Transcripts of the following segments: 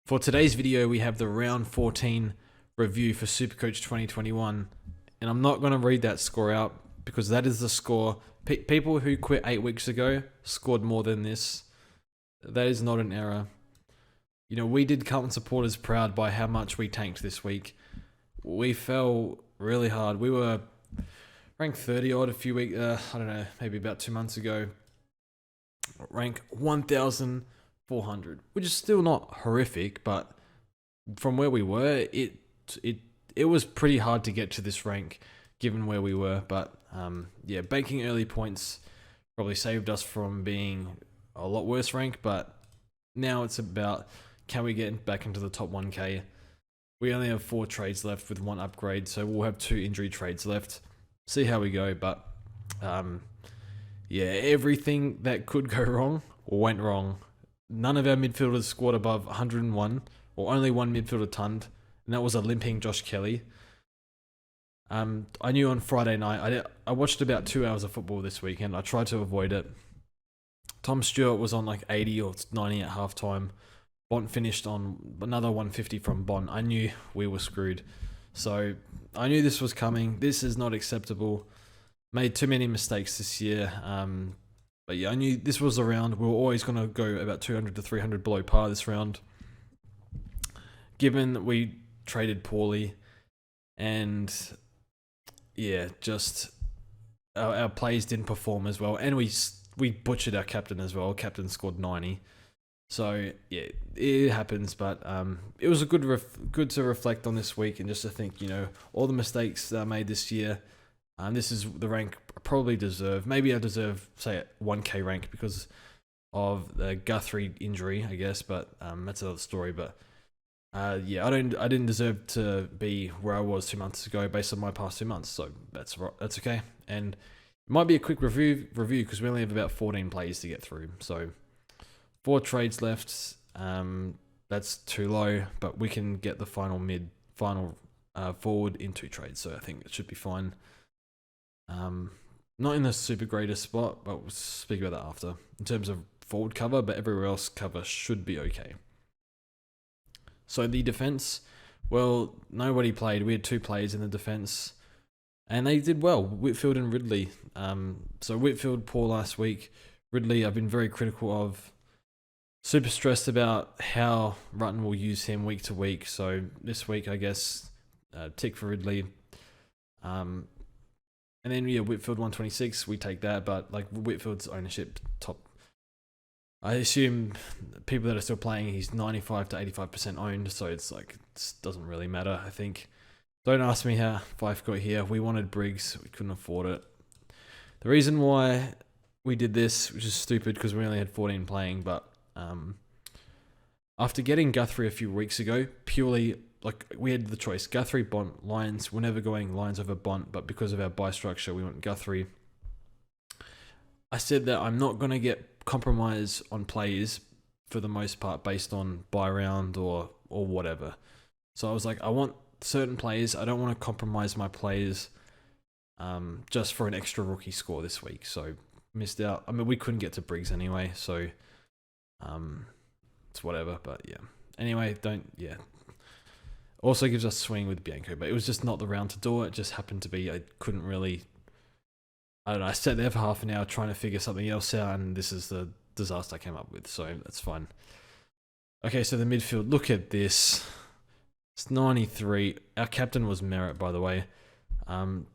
For today's video, we have the round 14 review for Supercoach 2021, and I'm not going to read that score out because that is the score. People who quit 8 weeks ago scored more than this. That is not an error. You know, we did Carlton supporters proud by how much we tanked this week. We fell really hard. We were ranked 30 odd a few weeks, I don't know, maybe about 2 months ago. Rank 1,400, which is still not horrific, but from where we were, it was pretty hard to get to this rank given where we were. But yeah, banking early points probably saved us from being a lot worse rank, but now it's about, can we get back into the top 1k? We only have 4 trades left with 1 upgrade, so we'll have 2 injury trades left. See how we go, but yeah, everything that could go wrong went wrong. None of our midfielders scored above 101, or only one midfielder tonned, and that was a limping Josh Kelly. I knew on Friday night, I watched about 2 hours of football this weekend. I tried to avoid it. Tom Stewart was on like 80 or 90 at halftime. Bont finished on another 150 from Bont. I knew we were screwed. So I knew this was coming. This is not acceptable. Made too many mistakes this year. But yeah, I knew this was the round. We were always going to go about 200 to 300 below par this round. Given that we traded poorly and yeah, just our plays didn't perform as well. And we butchered our captain as well. Captain scored 90. So yeah, it happens, but it was a good to reflect on this week and just to think, you know, all the mistakes that I made this year. This is the rank I probably deserve. Maybe I deserve, say, a 1k rank because of the Guthrie injury, I guess. But that's another story. But yeah, I didn't deserve to be where I was 2 months ago based on my past 2 months. So that's okay. And it might be a quick review because we only have about 14 plays to get through. So 4 trades left. That's too low, but we can get the final forward in 2 trades. So I think it should be fine. Not in the super greatest spot, but we'll speak about that after. In terms of forward cover, but everywhere else cover should be okay. So the defense, well, nobody played. We had 2 players in the defense, and they did well. Whitfield and Ridley. So Whitfield poor last week. Ridley, I've been very critical of. Super stressed about how Rutten will use him week to week. So this week, I guess, tick for Ridley. And then yeah, Whitfield 126, we take that. But like Whitfield's ownership top, I assume people that are still playing, he's 95 to 85% owned. So it's like, it doesn't really matter, I think. Don't ask me how Fife got here. We wanted Briggs, we couldn't afford it. The reason why we did this, which is stupid because we only had 14 playing, but after getting Guthrie a few weeks ago, purely like we had the choice, Guthrie, Bont, Lions. We're never going Lions over Bont, but because of our buy structure, we went Guthrie. I said that I'm not going to get compromise on players for the most part based on buy round or whatever. So I was like, I want certain players. I don't want to compromise my players just for an extra rookie score this week. So missed out. I mean, we couldn't get to Briggs anyway, so it's whatever. But yeah. Anyway, also gives us swing with Bianco, but it was just not the round to do it. It just happened to be, I couldn't really, I don't know, I sat there for half an hour trying to figure something else out, and this is the disaster I came up with, so that's fine. Okay, so the midfield, look at this. It's 93. Our captain was Merritt, by the way.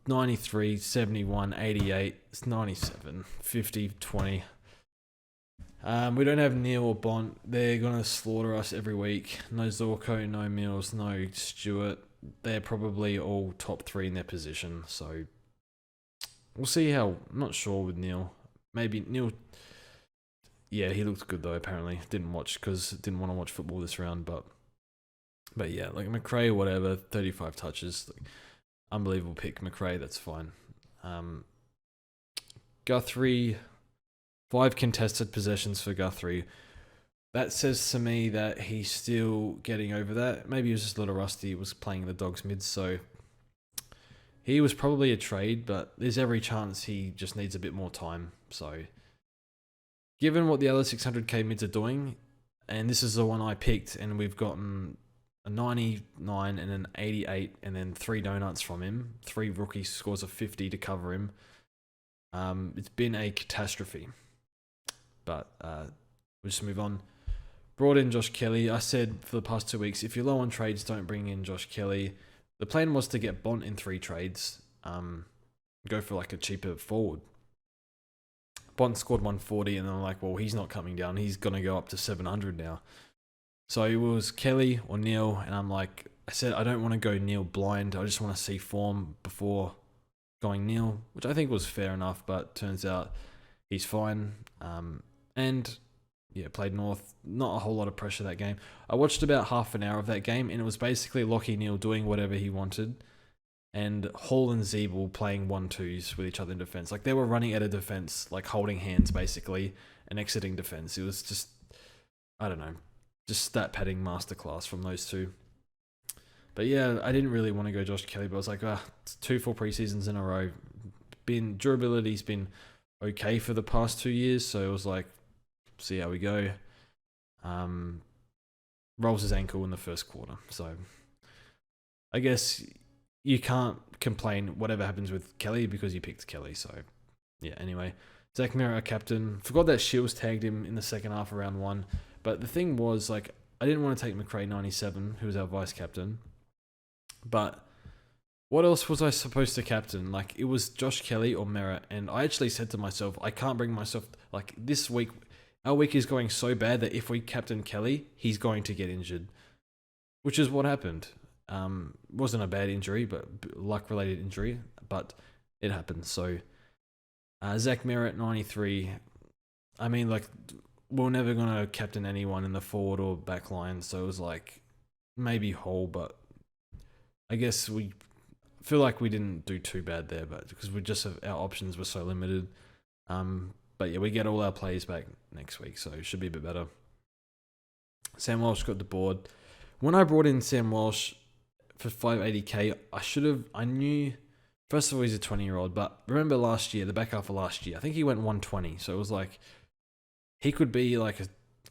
93, 71, 88. It's 97, 50, 20. We don't have Neil or Bont. They're going to slaughter us every week. No Zorko, no Mills, no Stewart. They're probably all top 3 in their position. So we'll see how. I'm not sure with Neil. Maybe Neil. Yeah, he looked good though, apparently. Didn't watch because didn't want to watch football this round. But yeah, like McRae or whatever, 35 touches. Like, unbelievable pick. McRae, that's fine. Guthrie. 5 contested possessions for Guthrie. That says to me that he's still getting over that. Maybe he was just a little rusty. He was playing the Dogs mid, so he was probably a trade, but there's every chance he just needs a bit more time. So given what the other 600k mids are doing, and this is the one I picked, and we've gotten a 99 and an 88, and then 3 donuts from him. 3 rookie scores of 50 to cover him. It's been a catastrophe. But we'll just move on. Brought in Josh Kelly. I said for the past 2 weeks, if you're low on trades, don't bring in Josh Kelly. The plan was to get Bont in 3 trades. Go for like a cheaper forward. Bont scored 140, and I'm like, well, he's not coming down. He's going to go up to 700 now. So it was Kelly or Neil, and I said, I don't want to go Neil blind. I just want to see form before going Neil, which I think was fair enough, but turns out he's fine. And yeah, played North. Not a whole lot of pressure that game. I watched about half an hour of that game, and it was basically Lockie Neal doing whatever he wanted, and Hall and Zeeble playing 1-2s with each other in defense. Like, they were running out of defense, like holding hands basically, and exiting defense. It was just, I don't know, just stat padding masterclass from those two. But yeah, I didn't really want to go Josh Kelly, but I was like, it's 2 full preseasons in a row. Durability's been okay for the past 2 years, so it was like, see how we go. Rolls his ankle in the first quarter, so I guess you can't complain whatever happens with Kelly because you picked Kelly. So yeah, anyway, Zach Merritt, our captain. Forgot that Shields tagged him in the second half of round 1, but the thing was, like, I didn't want to take McRae 97, who was our vice captain, but what else was I supposed to captain? Like, it was Josh Kelly or Merritt, and I actually said to myself, I can't bring myself, like, this week, our week is going so bad that if we captain Kelly, he's going to get injured, which is what happened. Wasn't a bad injury, but luck-related injury, but it happened. So, Zach Merritt, 93. I mean, like, we're never going to captain anyone in the forward or back line, so it was like, maybe Hall, but I guess we feel like we didn't do too bad there, but because our options were so limited. But yeah, we get all our plays back next week, so it should be a bit better. Sam Walsh got the board. When I brought in Sam Walsh for 580k, I knew, first of all, he's a 20-year-old, but remember last year, the back half of last year, I think he went 120, so it was like, he could be like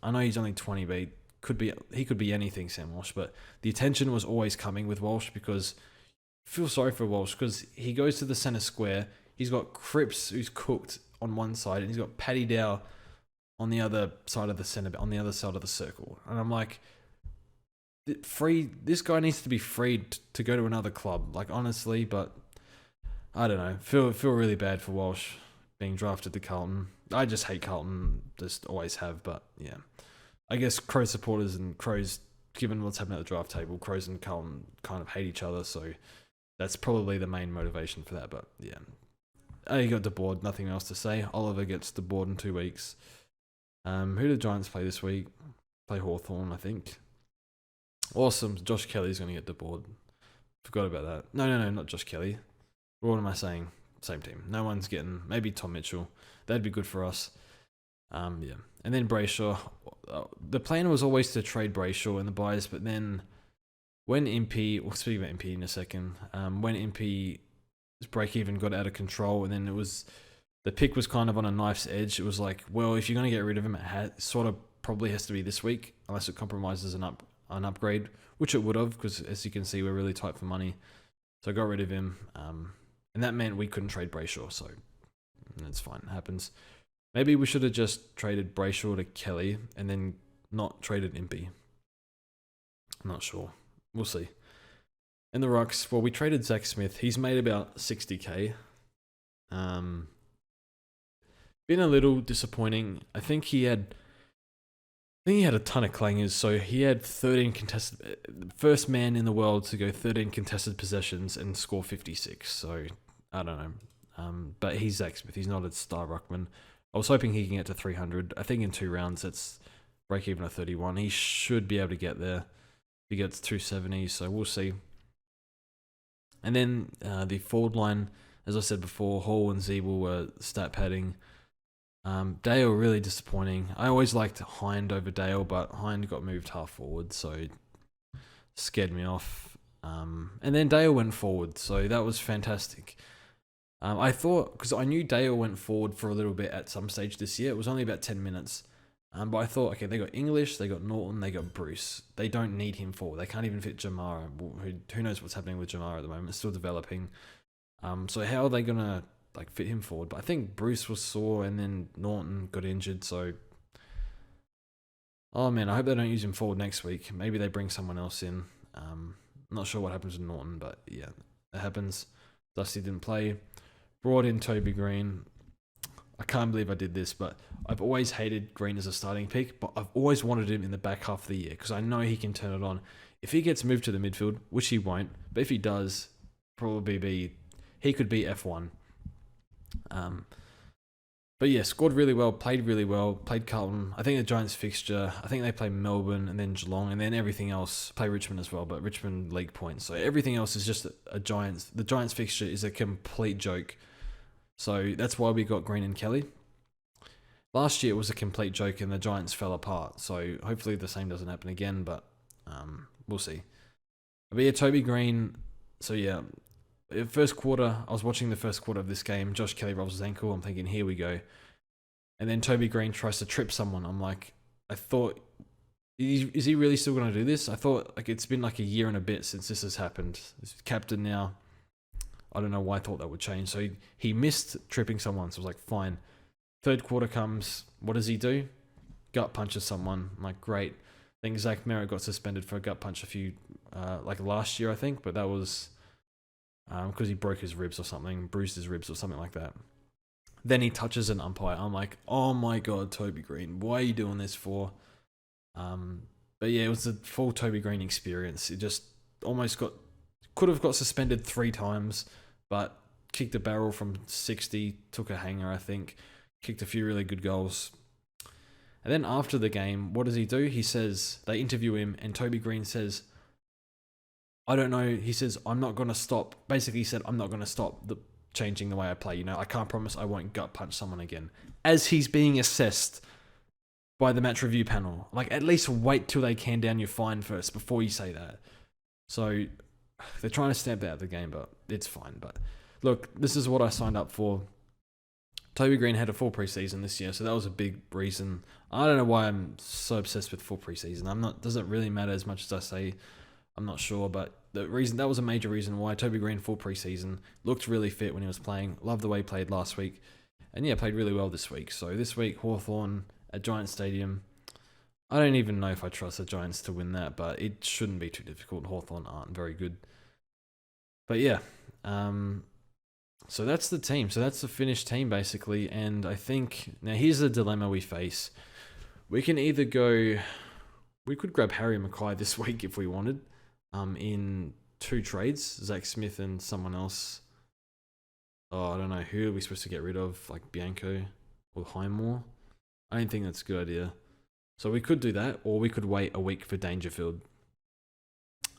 I know he's only 20, but he could be anything, Sam Walsh, but the attention was always coming with Walsh because I feel sorry for Walsh because he goes to the centre square, he's got Cripps who's cooked on one side, and he's got Paddy Dow on the other side of the centre, on the other side of the circle. And I'm like, this guy needs to be freed to go to another club, like, honestly, but I don't know. Feel really bad for Walsh being drafted to Carlton. I just hate Carlton, just always have, but yeah. I guess Crows supporters and Crows, given what's happened at the draft table, Crows and Carlton kind of hate each other, so that's probably the main motivation for that, but yeah. He got the board, nothing else to say. Oliver gets the board in 2 weeks. Who do the Giants play this week? Play Hawthorn, I think. Awesome. Josh Kelly's going to get the board. Forgot about that. No, not Josh Kelly. What am I saying? Same team. No one's getting, maybe Tom Mitchell. That'd be good for us. Yeah. And then Brayshaw. The plan was always to trade Brayshaw in the buys, but then when Impey, we'll speak about Impey in a second, when Impey's break-even got out of control, and then the pick was kind of on a knife's edge. It was like, well, if you're going to get rid of him, it sort of probably has to be this week, unless it compromises an upgrade, which it would have, because as you can see, we're really tight for money. So I got rid of him, and that meant we couldn't trade Brayshaw, so that's fine, it happens. Maybe we should have just traded Brayshaw to Kelly, and then not traded Impey. I'm not sure. We'll see. In the Rucks, well, we traded Zach Smith. He's made about 60k. Been a little disappointing. I think he had a ton of clangers. So he had 13 contested, first man in the world to go 13 contested possessions and score 56. So I don't know. But he's Zach Smith. He's not a star ruckman. I was hoping he can get to 300. I think in 2 rounds, it's break even at 31. He should be able to get there. He gets 270, so we'll see. And then the forward line, as I said before, Hall and Zeeble were stat padding. Dale, really disappointing. I always liked Hind over Dale, but Hind got moved half forward, so it scared me off. And then Dale went forward, so that was fantastic. I thought, because I knew Dale went forward for a little bit at some stage this year. It was only about 10 minutes. But I thought, okay, they got English, they got Norton, they got Bruce. They don't need him forward. They can't even fit Jamara. Who knows what's happening with Jamara at the moment? It's still developing. So how are they gonna like fit him forward? But I think Bruce was sore, and then Norton got injured. So, oh man, I hope they don't use him forward next week. Maybe they bring someone else in. Not sure what happens with Norton, but yeah, it happens. Dusty didn't play. Brought in Toby Green. I can't believe I did this, but I've always hated Green as a starting pick, but I've always wanted him in the back half of the year because I know he can turn it on. If he gets moved to the midfield, which he won't, but if he does, he could be F1. But yeah, scored really well, played Carlton. I think the Giants fixture, I think they play Melbourne and then Geelong and then everything else, play Richmond as well, but Richmond league points. So everything else is just a Giants. The Giants fixture is a complete joke. So that's why we got Green and Kelly. Last year it was a complete joke and the Giants fell apart. So hopefully the same doesn't happen again, but we'll see. But yeah, Toby Green. So yeah, first quarter, I was watching the first quarter of this game. Josh Kelly rolls his ankle. I'm thinking, here we go. And then Toby Green tries to trip someone. I'm like, I thought, is he really still going to do this? I thought like it's been like a year and a bit since this has happened. He's captain now. I don't know why I thought that would change. So he missed tripping someone. So I was like, fine. Third quarter comes. What does he do? Gut punches someone. I'm like, great. I think Zach Merritt got suspended for a gut punch like last year, I think. But that was because he broke his ribs or something, bruised his ribs or something like that. Then he touches an umpire. I'm like, oh my God, Toby Green. Why are you doing this for? But yeah, it was a full Toby Green experience. It just could have got suspended 3 times, but kicked a barrel from 60, took a hanger, I think, kicked a few really good goals. And then after the game, what does he do? He says, they interview him, and Toby Green says, I don't know, he says, I'm not going to stop. Basically, he said, I'm not going to stop changing the way I play. I can't promise I won't gut punch someone again. As he's being assessed by the match review panel. Like, at least wait till they can down your fine first before you say that. So they're trying to stamp that out of the game, but it's fine. But look, this is what I signed up for. Toby Green had a full preseason this year, so that was a big reason. I don't know why I'm so obsessed with full preseason. Doesn't really matter as much as I say. I'm not sure, but that was a major reason why Toby Green full preseason looked really fit when he was playing. Loved the way he played last week, and yeah, played really well this week. So this week, Hawthorn at Giants Stadium. I don't even know if I trust the Giants to win that, but it shouldn't be too difficult. Hawthorn aren't very good. But yeah, so that's the team. So that's the finished team, basically. And I think, now here's the dilemma we face. We can either we could grab Harry Mackay this week if we wanted, in 2 trades, Zach Smith and someone else. Oh, I don't know, who are we supposed to get rid of? Like Bianco or Highmore? I don't think that's a good idea. So we could do that, or we could wait a week for Dangerfield.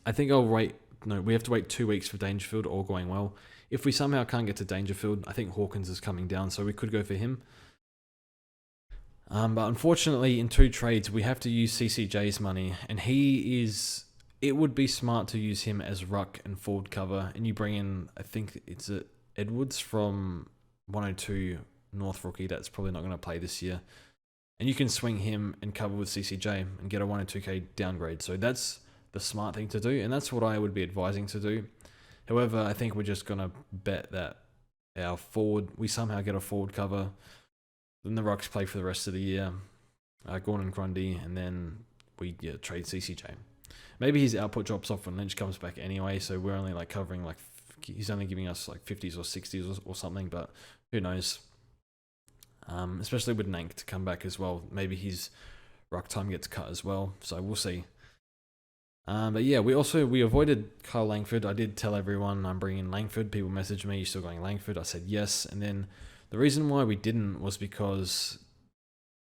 I think we have to wait 2 weeks for Dangerfield, all going well. If we somehow can't get to Dangerfield, I think Hawkins is coming down, so we could go for him. But unfortunately, in 2 trades, we have to use CCJ's money, and it would be smart to use him as ruck and forward cover, and you bring in, I think it's Edwards from 102 North rookie that's probably not going to play this year. And you can swing him and cover with CCJ and get a 102k downgrade. So that's the smart thing to do, and that's what I would be advising to do. However, I think we're just going to bet that we somehow get a forward cover. Then the Rucks play for the rest of the year. Gordon Grundy, and then we trade CCJ. Maybe his output drops off when Lynch comes back anyway, so we're only covering he's only giving us 50s or 60s or something, but who knows. Especially with Nank to come back as well. Maybe his ruck time gets cut as well, so we'll see. But yeah, we avoided Kyle Langford. I did tell everyone I'm bringing Langford. People messaged me, you still going Langford? I said yes, and then the reason why we didn't was because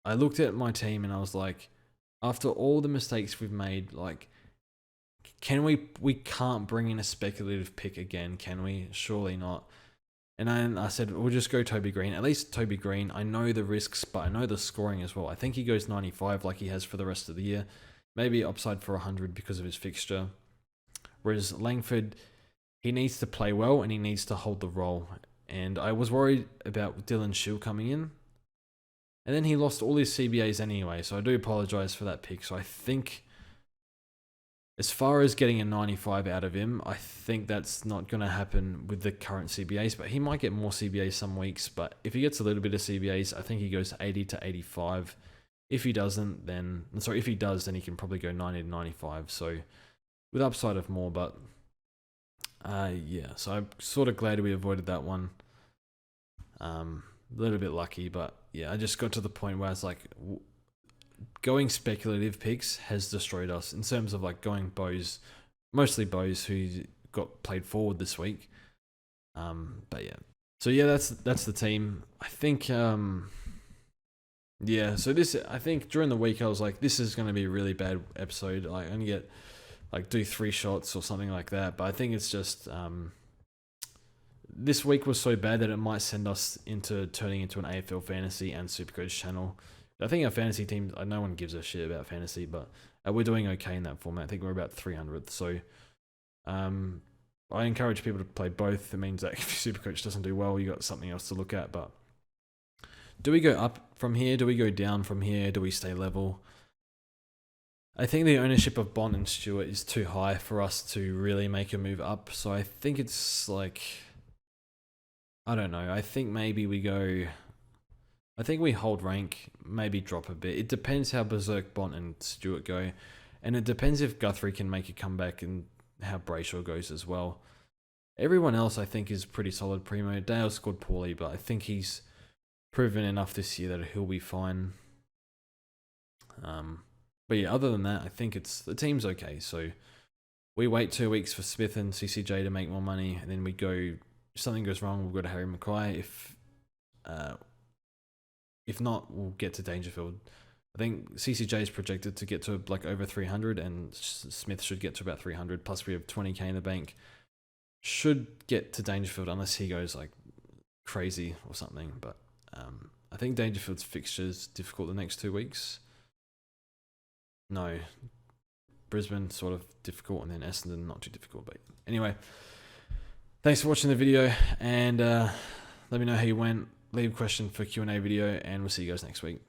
I looked at my team and I was like, after all the mistakes we've made, we can't bring in a speculative pick again, can we? Surely not. And then I said, we'll just go Toby Green. At least Toby Green, I know the risks, but I know the scoring as well. I think he goes 95 like he has for the rest of the year. Maybe upside for 100 because of his fixture. Whereas Langford, he needs to play well and he needs to hold the role. And I was worried about Dylan Shield coming in. And then he lost all his CBAs anyway, so I do apologise for that pick. So I think, as far as getting a 95 out of him, I think that's not going to happen with the current CBAs, but he might get more CBAs some weeks. But if he gets a little bit of CBAs, I think he goes 80 to 85. If he doesn't, then... Sorry, if he does, then he can probably go 90 to 95. So, with upside of more, but... yeah, so I'm sort of glad we avoided that one. A little bit lucky, but yeah, I just got to the point where it's like... Going speculative picks has destroyed us in terms of like going bows, mostly bows who got played forward this week. But yeah, so yeah, that's the team. I think yeah. So I think during the week I was like, this is going to be a really bad episode. Like only get like do 3 shots or something like that. But I think it's just this week was so bad that it might send us into turning into an AFL fantasy and Supercoach channel. I think our fantasy team, no one gives a shit about fantasy, but we're doing okay in that format. I think we're about 300th. So I encourage people to play both. It means that if Supercoach doesn't do well, you got something else to look at. But do we go up from here? Do we go down from here? Do we stay level? I think the ownership of Bond and Stewart is too high for us to really make a move up. So I think it's like, I don't know. I think maybe we go... I think we hold rank, maybe drop a bit. It depends how berserk Bont and Stewart go. And it depends if Guthrie can make a comeback and how Brayshaw goes as well. Everyone else I think is pretty solid primo. Dale scored poorly, but I think he's proven enough this year that he'll be fine. But yeah, other than that, I think the team's okay. So we wait 2 weeks for Smith and CCJ to make more money, and then we go, if something goes wrong, we'll go to Harry Mackay. If not, we'll get to Dangerfield. I think CCJ is projected to get to like over 300, and Smith should get to about 300. Plus, we have 20k in the bank. Should get to Dangerfield unless he goes like crazy or something. But I think Dangerfield's fixture's difficult the next 2 weeks. No, Brisbane sort of difficult, and then Essendon not too difficult. But anyway, thanks for watching the video, and let me know how you went. Leave a question for Q&A video, and we'll see you guys next week.